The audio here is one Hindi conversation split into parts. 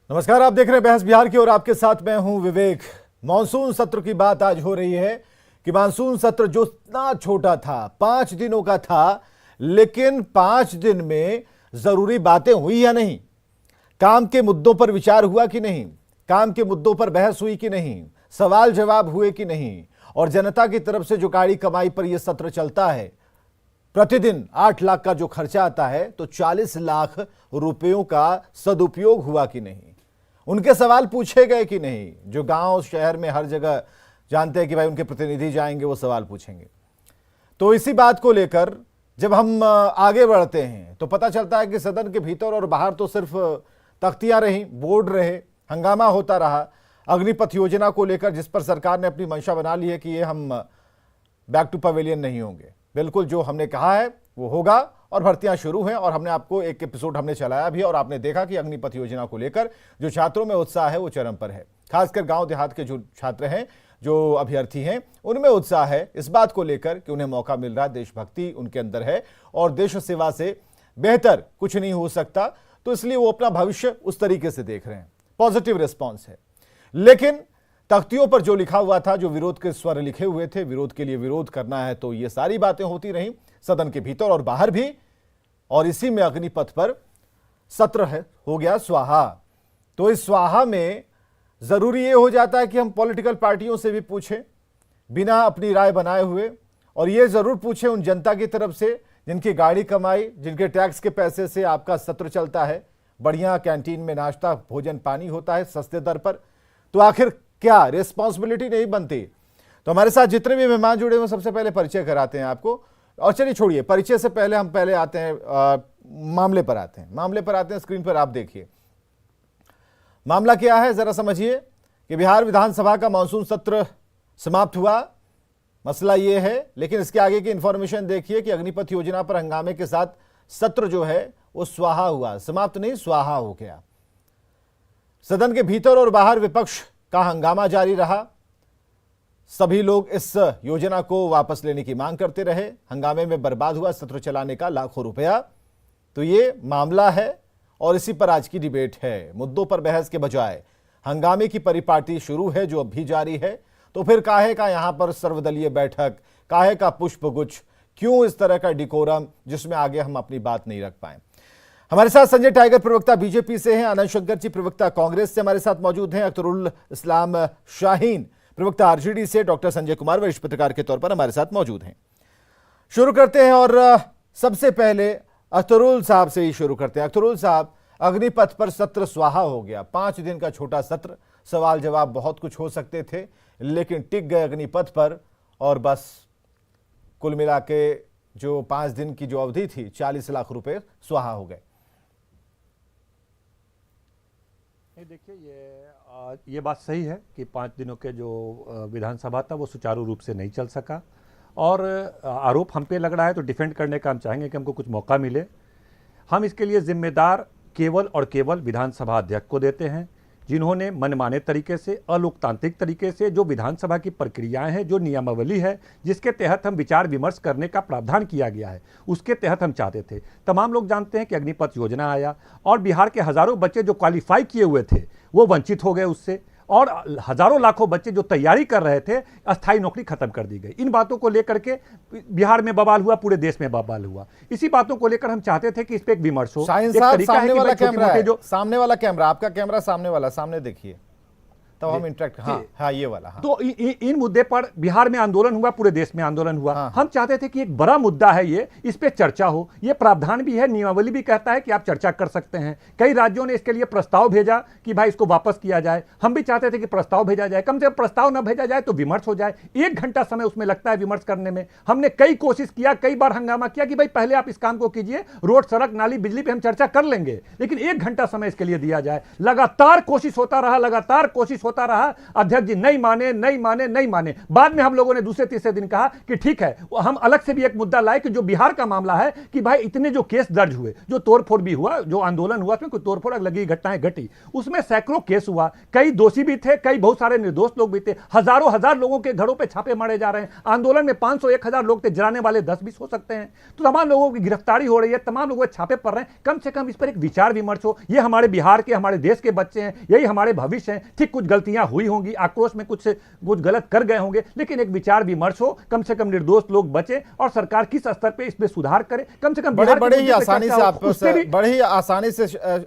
नमस्कार, आप देख रहे हैं बहस बिहार की और आपके साथ मैं हूं विवेक। मानसून सत्र की बात आज हो रही है कि मानसून सत्र जो इतना छोटा था, 5 दिनों का था, लेकिन 5 दिन में जरूरी बातें हुई या नहीं, काम के मुद्दों पर विचार हुआ कि नहीं, काम के मुद्दों पर बहस हुई कि नहीं, सवाल जवाब हुए कि नहीं, और जनता की तरफ से जो गाड़ी कमाई पर यह सत्र चलता है, प्रतिदिन 8 लाख का जो खर्चा आता है, तो 40 लाख रुपयों का सदुपयोग हुआ कि नहीं, उनके सवाल पूछे गए कि नहीं। जो गांव शहर में हर जगह जानते हैं कि भाई उनके प्रतिनिधि जाएंगे, वो सवाल पूछेंगे। तो इसी बात को लेकर जब हम आगे बढ़ते हैं तो पता चलता है कि सदन के भीतर और बाहर तो सिर्फ तख्तियां रहीं, बोर्ड रहे, हंगामा होता रहा। अग्निपथ योजना को लेकर जिस पर सरकार ने अपनी मंशा बना ली है कि ये हम बैक टू पवेलियन नहीं होंगे, बिल्कुल जो हमने कहा है वो होगा, और भर्तियां शुरू हैं। और हमने आपको एक एपिसोड हमने चलाया भी, और आपने देखा कि अग्निपथ योजना को लेकर जो छात्रों में उत्साह है वो चरम पर है। खासकर गांव देहात के जो छात्र हैं, जो अभ्यर्थी हैं, उनमें उत्साह है इस बात को लेकर कि उन्हें मौका मिल रहा है, देशभक्ति उनके अंदर है और देश सेवा से बेहतर कुछ नहीं हो सकता, तो इसलिए वो अपना भविष्य उस तरीके से देख रहे हैं। पॉजिटिव रिस्पॉन्स है। लेकिन तख्तियों पर जो लिखा हुआ था, जो विरोध के स्वर लिखे हुए थे, विरोध के लिए विरोध करना है, तो ये सारी बातें होती रहीं सदन के भीतर और बाहर भी। और इसी में अग्निपथ पर सत्र है हो गया स्वाहा। तो इस स्वाहा में जरूरी यह हो जाता है कि हम पॉलिटिकल पार्टियों से भी पूछें बिना अपनी राय बनाए हुए, और यह जरूर पूछें उन जनता की तरफ से जिनकी गाड़ी कमाई, जिनके टैक्स के पैसे से आपका सत्र चलता है, बढ़िया कैंटीन में नाश्ता भोजन पानी होता है सस्ते दर पर, तो आखिर क्या रिस्पॉन्सिबिलिटी नहीं बनती। तो हमारे साथ जितने भी मेहमान जुड़े हुए, सबसे पहले परिचय कराते हैं आपको। और चलिए छोड़िए परिचय से पहले हम पहले आते हैं मामले पर आते हैं। स्क्रीन पर आप देखिए मामला क्या है, जरा समझिए कि बिहार विधानसभा का मानसून सत्र समाप्त हुआ, मसला ये है। लेकिन इसके आगे की इंफॉर्मेशन देखिए कि अग्निपथ योजना पर हंगामे के साथ सत्र जो है वो स्वाहा हुआ, समाप्त नहीं स्वाहा हो गया। सदन के भीतर और बाहर विपक्ष का हंगामा जारी रहा। सभी लोग इस योजना को वापस लेने की मांग करते रहे। हंगामे में बर्बाद हुआ सत्र चलाने का लाखों रुपया। तो ये मामला है और इसी पर आज की डिबेट है। मुद्दों पर बहस के बजाय हंगामे की परिपाटी शुरू है, जो अब भी जारी है। तो फिर काहे का यहां पर सर्वदलीय बैठक, काहे का पुष्पगुच्छ, क्यों इस तरह का डिकोरम जिसमें आगे हम अपनी बात नहीं रख पाए। हमारे साथ संजय टाइगर प्रवक्ता बीजेपी से हैं, आनंद शंकर जी प्रवक्ता कांग्रेस से हमारे साथ मौजूद हैं, अख्तरुल इस्लाम शाहीन प्रवक्ता आरजेडी से, डॉक्टर संजय कुमार वरिष्ठ पत्रकार के तौर पर हमारे साथ मौजूद हैं। शुरू करते हैं और सबसे पहले अख्तरुल साहब से ही शुरू करते हैं। अख्तरुल साहब, अग्निपथ पर सत्र स्वाहा हो गया, 5 दिन का छोटा सत्र, सवाल जवाब बहुत कुछ हो सकते थे, लेकिन टिक गए अग्निपथ पर और बस कुल मिला के जो 5 दिन की जो अवधि थी, 40 लाख रुपए स्वाहा हो गए। देखिए, ये बात सही है कि 5 दिनों के जो विधानसभा था वो सुचारू रूप से नहीं चल सका, और आरोप हम पे लग रहा है तो डिफेंड करने का हम चाहेंगे कि हमको कुछ मौका मिले। हम इसके लिए जिम्मेदार केवल और केवल विधानसभा अध्यक्ष को देते हैं, जिन्होंने मनमाने तरीके से, अलोकतांत्रिक तरीके से जो विधानसभा की प्रक्रियाएं हैं, जो नियमावली है जिसके तहत हम विचार विमर्श करने का प्रावधान किया गया है, उसके तहत हम चाहते थे। तमाम लोग जानते हैं कि अग्निपथ योजना आया और बिहार के हजारों बच्चे जो क्वालिफाई किए हुए थे वो वंचित हो गए उससे, और हजारों लाखों बच्चे जो तैयारी कर रहे थे, अस्थायी नौकरी खत्म कर दी गई। इन बातों को लेकर के बिहार में बवाल हुआ, पूरे देश में बवाल हुआ। इसी बातों को लेकर हम चाहते थे कि इस पे एक विमर्श हो। साइंस साहब, सामने वाला कैमरा है, सामने वाला कैमरा, आपका कैमरा सामने वाला, सामने देखिए तब हम इंटरेक्ट। हाँ ये वाला। हाँ। तो इन मुद्दे पर बिहार में आंदोलन हुआ, पूरे देश में आंदोलन हुआ। हाँ। हम चाहते थे कि एक बड़ा मुद्दा है ये, इस पे चर्चा हो। ये प्रावधान भी है, नियमावली भी कहता है कि आप चर्चा कर सकते हैं। कई राज्यों ने इसके लिए प्रस्ताव भेजा कि भाई इसको वापस किया जाए। हम भी चाहते थे कि प्रस्ताव भेजा जाए, कम से कम प्रस्ताव न भेजा जाए तो विमर्श हो जाए। 1 घंटा समय उसमें लगता है विमर्श करने में। हमने कई कोशिश किया, कई बार हंगामा किया कि भाई पहले आप इस काम को कीजिए, रोड सड़क नाली बिजली पे हम चर्चा कर लेंगे, लेकिन 1 घंटा समय इसके लिए दिया जाए। लगातार कोशिश होता होता रहा, अध्यक्ष जी नहीं माने नहीं माने नहीं माने। बाद में हम लोगों ने दूसरे तीसरे दिन कहा कि ठीक है, हम अलग से भी एक मुद्दा लाए कि जो बिहार का मामला है कि भाई इतने जो केस दर्ज हुए, जो तोड़फोड़ भी हुआ, जो आंदोलन हुआ, उसमें कोई तोड़फोड़ लगी घटनाएं घटी, उसमें सैकड़ों केस हुआ, कई दोषी भी थे, कई बहुत सारे निर्दोष लोग भी थे, हजारों हजार लोगों के घरों पे छापे मारे जा रहे हैं। आंदोलन में 500-1000 लोग थे, जलाने वाले 10-20 हो सकते हैं। तो तमाम लोगों की गिरफ्तारी हो रही है, तमाम लोगों के छापे पड़ रहे हैं। कम से कम इस पर एक विचार विमर्श हो। ये हमारे बिहार के, हमारे देश के बच्चे हैं, यही हमारे भविष्य हैं। ठीक कुछ गलतियां हुई होंगी, आक्रोश में कुछ गलत कर गए होंगे, लेकिन एक विचार विमर्श हो, कम से कम निर्दोष लोग बचे और सरकार किस स्तर पे इसमें सुधार करे। कम से कम बड़े ही आसानी से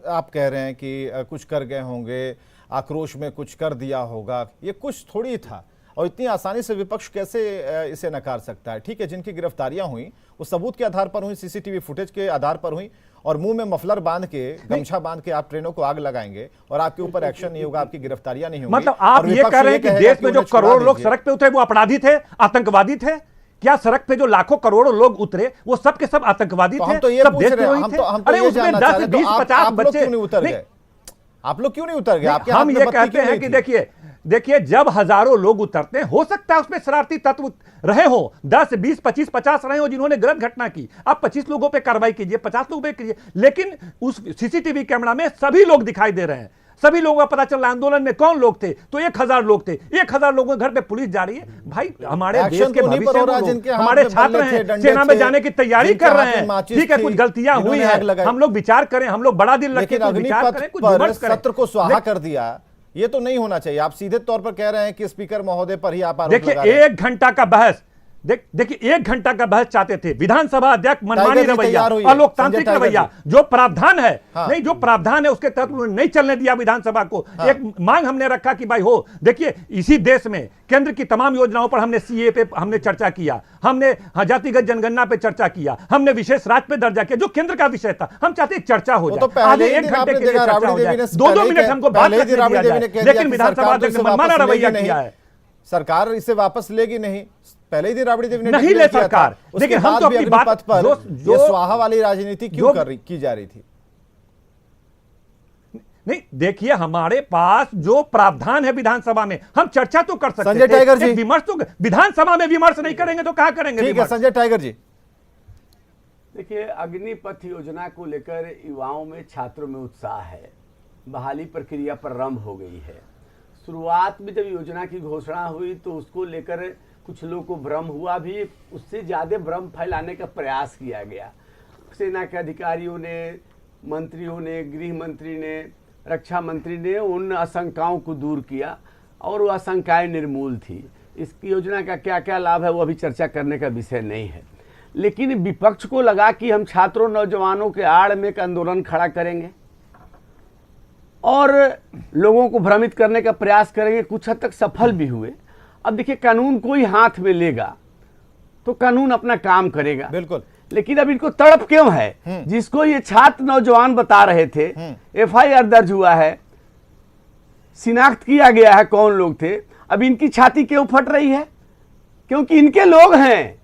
आप कह रहे हैं कि कुछ कर गए होंगे, आक्रोश में कुछ कर दिया होगा, ये कुछ थोड़ी था। और इतनी आसानी से विपक्ष कैसे इसे नकार सकता है? ठीक है, जिनकी गिरफ्तारियां हुई वो सबूत के आधार पर हुई, सीसीटीवी फुटेज के आधार पर हुई, और मुंह में मफलर बांध के, गमछा बांध के आप ट्रेनों को आग लगाएंगे और आपके ऊपर एक्शन नहीं होगा, आपकी गिरफ्तारियां नहीं होंगी। मतलब आप ये कह रहे हैं कि देश में जो करोड़ों लोग सड़क पे उतरे वो अपराधी थे, आतंकवादी थे? क्या सड़क पे जो लाखों करोड़ों लोग उतरे वो सब के सब आतंकवादी थे? हम तो ये पूछ रहे हैं, अरे उसमें 10, 20, 50 बच्चे क्यों नहीं उतर गए? आप लोग क्यों नहीं उतर गए? हम ये कहते हैं कि देखिए जब हजारों लोग उतरते हैं, हो सकता है उसमें शरारती तत्व रहे हो, 10, 20, 25, 50 रहे हो जिन्होंने गलत घटना की। आप 25 लोगों पे कार्रवाई कीजिए, 50 लोगों पे कीजिए, लेकिन उस सीसीटीवी कैमरा में सभी लोग दिखाई दे रहे हैं, सभी लोगों का पता चल रहा है। आंदोलन में कौन लोग थे? तो 1000 लोग थे। 1000 लोगों के घर पे पुलिस जा रही है। भाई हमारे देश के भविष्य, हमारे छात्र हैं, सेना में जाने की तैयारी कर रहे हैं। ठीक है, कुछ गलतियां हुई है, हम लोग विचार करें, हम लोग बड़ा दिल रखें, विचार करें, कुछ विमर्श करें। सत्र को स्वाहा कर दिया, ये तो नहीं होना चाहिए। आप सीधे तौर पर कह रहे हैं कि स्पीकर महोदय पर ही आप आरोप लगा रहे हैं। देखिए 1 घंटा का बहस, देखिए 1 घंटा का बहस चाहते थे। विधानसभा अध्यक्ष मनमानी रवैया, अलोकतांत्रिक रवैया, जो प्रावधान है नहीं, जो प्रावधान है उसके तहत उन्होंने नहीं चलने दिया विधानसभा को। एक मांग हमने रखा कि भाई हो, देखिए इसी देश में केंद्र की तमाम योजनाओं पर हमने सीए पे हमने चर्चा किया, हमने जातिगत जनगणना पे चर्चा किया, हमने विशेष राज्य पे दर्जा किया, जो केंद्र का विषय था। हम चाहते चर्चा हो जाए, आधे 1 घंटे के लिए चर्चा हो जाए, 2-2 मिनट हमको बात करने दिया जाए, लेकिन विधानसभा अध्यक्ष ने मनमाना रवैया किया है। सरकार इसे वापस लेगी नहीं। पहले ही दिन राबड़ी देवी ने नहीं ले सरकार, लेकिन हम तो अपनी बात पर जो स्वाहा वाली राजनीति क्यों की जा रही थी? नहीं, देखिए हमारे पास जो प्रावधान है विधानसभा में, हम चर्चा तो कर सकते हैं। संजय टाइगर जी, विमर्श तो विधानसभा में विमर्श नहीं करेंगे तो कहां करेंगे? ठीक है संजय टाइगर जी। देखिए, अग्निपथ योजना को लेकर युवाओं में, छात्रों में उत्साह है। बहाली प्रक्रिया प्रारंभ हो गई है। शुरुआत में जब योजना की घोषणा हुई तो उसको लेकर कुछ लोगों को भ्रम हुआ भी, उससे ज़्यादा भ्रम फैलाने का प्रयास किया गया। सेना के अधिकारियों ने, मंत्रियों ने, गृह मंत्री ने, रक्षा मंत्री ने उन आशंकाओं को दूर किया और वो आशंकाएं निर्मूल थी। इस योजना का क्या क्या लाभ है वो अभी चर्चा करने का विषय नहीं है, लेकिन विपक्ष को लगा कि हम छात्रों, नौजवानों के आड़ में एक आंदोलन खड़ा करेंगे और लोगों को भ्रमित करने का प्रयास करेंगे। कुछ हद तक सफल भी हुए। अब देखिए, कानून कोई हाथ में लेगा तो कानून अपना काम करेगा, बिल्कुल। लेकिन अब इनको तड़प क्यों है? जिसको ये छात्र नौजवान बता रहे थे, FIR दर्ज हुआ है, शिनाख्त किया गया है कौन लोग थे। अब इनकी छाती क्यों फट रही है? क्योंकि इनके लोग हैं।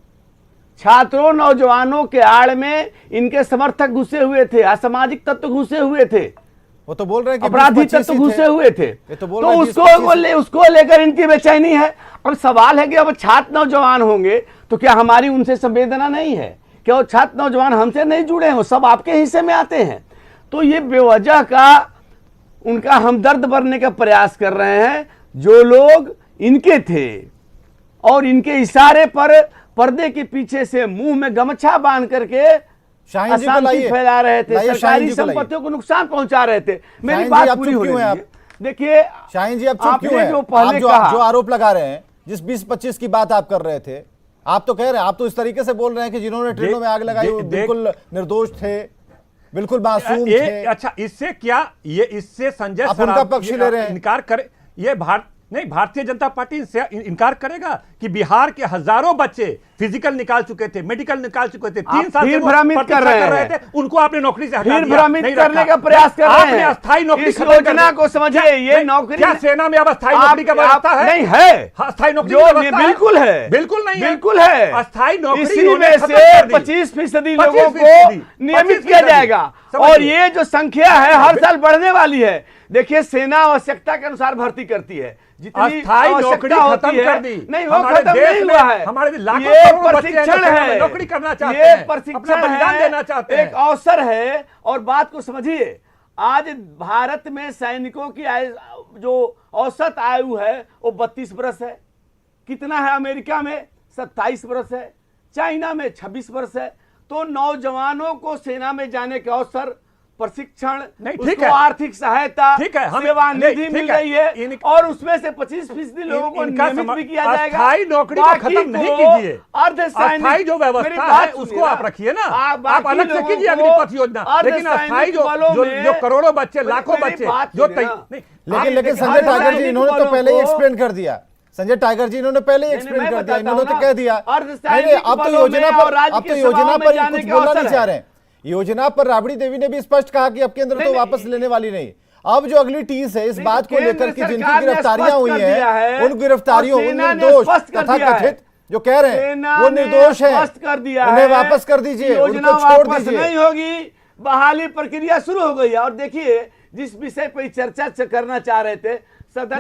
छात्रों, नौजवानों के आड़ में इनके समर्थक घुसे हुए थे, असामाजिक तत्व घुसे हुए थे, वो तो बोल रहे हैं कि अपराधी तत्व घुसे हुए थे। तो उसको लेकर इनकी बेचैनी है। अब सवाल है कि अब छात्र नौजवान होंगे तो क्या हमारी उनसे संवेदना नहीं है? क्या वो छात्र नौजवान हमसे नहीं जुड़े हैं? वो सब आपके हिस्से में आते हैं। तो ये बेवजह का उनका हमदर्द बनने का प्रयास कर रहे हैं। जो लोग इनके थे और इनके इशारे पर पर्दे के पीछे से मुंह में गमछा बांध करके अशांति फैला रहे थे, सरकारी संपत्तियों को नुकसान पहुंचा रहे थे। मेरी बात पूरी हो रही है। देखिए शाहीन जी, आप चुप क्यों हैं? जो पहले जो आरोप लगा रहे हैं, जिस 20-25 की बात आप कर रहे थे, आप तो कह रहे हैं, आप तो इस तरीके से बोल रहे हैं कि जिन्होंने ट्रेनों में आग लगाई वो बिल्कुल निर्दोष थे, बिल्कुल मासूम थे। अच्छा, इससे क्या ये इससे संजय आप उनका पक्ष ले रहे हैं? इनकार करे ये भारतीय जनता पार्टी इससे इनकार करेगा कि बिहार के हजारों बच्चे फिजिकल निकाल चुके थे, मेडिकल निकाल चुके थे, 3 साल से भ्रमित कर रहे थे, उनको आपने नौकरी से हटा दिया, भ्रमित करने का प्रयास कर रहे हैं। अस्थायी नौकरी इस योजना को समझिए। ये नौकरी क्या सेना में अब अस्थायी नौकरी का व्यवस्था है? नहीं है। अस्थायी नौकरी बिल्कुल है, बिल्कुल नहीं, बिल्कुल है। अस्थाई नौकरी इसी में से 25% लोगों को नियमित किया जाएगा। और ये जो संख्या है हर साल बढ़ने वाली है। देखिए सेना आवश्यकता के अनुसार भर्ती करती है, जितनी अस्थायी नौकरी आवश्यकता खत्म होती है कर दी। नहीं, वो हमारे खत्म देश नहीं में हुआ है। हमारे लाखों ये करोड़ों बच्चे हैं जो प्रशिक्षण सेना में है, नौकरी करना चाहते ये हैं, अपना प्रशिक्षण बलिदान है, देना चाहते हैं। एक अवसर है। और बात को समझिए, आज भारत में सैनिकों की जो औसत आयु है वो 32 वर्ष है। कितना है अमेरिका में? 27 वर्ष है। चाइना में 26 वर्ष है। तो नौजवानों को सेना में जाने के अवसर, प्रशिक्षण, नहीं, ठीक उसको है। आर्थिक सहायता, ठीक है, हमें- सेवानिधि नहीं, मिल ठीक है। रही है और उसमें से 25% लोगों को इनका नियमित भी किया जाएगा। अस्थायी नौकरी को बाकी खत्म नहीं को कीजिए। अर्धसैनिक, अस्थायी जो मेरी व्यवस्था बात है उसको सुनिए आप रखिए ना। आप बाकी अलग से लोगों कीजिए को अग्निपथ योजना, लेकिन अर्धसैनिक अस्थायी बलों में- जो करोड़ों बच्चे, लाखों मेरी बच्चे बात जो सुनिए ना। नहीं, लेकिन देखिए, संजय टाइगर जी अर्धसैनिक इन्होंने तो बलों पहले ही को- एक्सप्लेन कर दिया। संजय टाइगर जी इन्होंने पहले ही नहीं, एक्सप्लेन मैं कर दिया, बताता इन्होंने तो हूं कह ना, दिया। अर्धसैनिक नहीं, अब तो बलों योजना में पर, और राज्य अब तो की योजना सभाओं में पर जाने कुछ के बोलना अवसर नहीं है। चाह रहे हैं। योजना पर राबड़ी देवी ने भी स्पष्ट कहा कि अब केंद्र तो नहीं, वापस लेने वाली नहीं। अब जो अगली टीस है इस नहीं, बात को केंद्र लेकर कि जिनकी सरकार ने गिरफ्तारियां स्पष्ट हुई कर दिया है हैं, उन गिरफ्तारियों, और उन सेना ने निर्दोष स्पष्ट कर तथा दिया है। कथित जो कह रहे हैं सेना वो ने निर्दोष है, स्पष्ट कर दिया उन्हें है वापस कर दीजिए, कि योजना उनको छोड़ वापस दीजिए। नहीं होगी, बहाली प्रक्रिया शुरू हो गई है। और देखिए जिस विषय पर चर्चा करना चाह रहे थे, सदन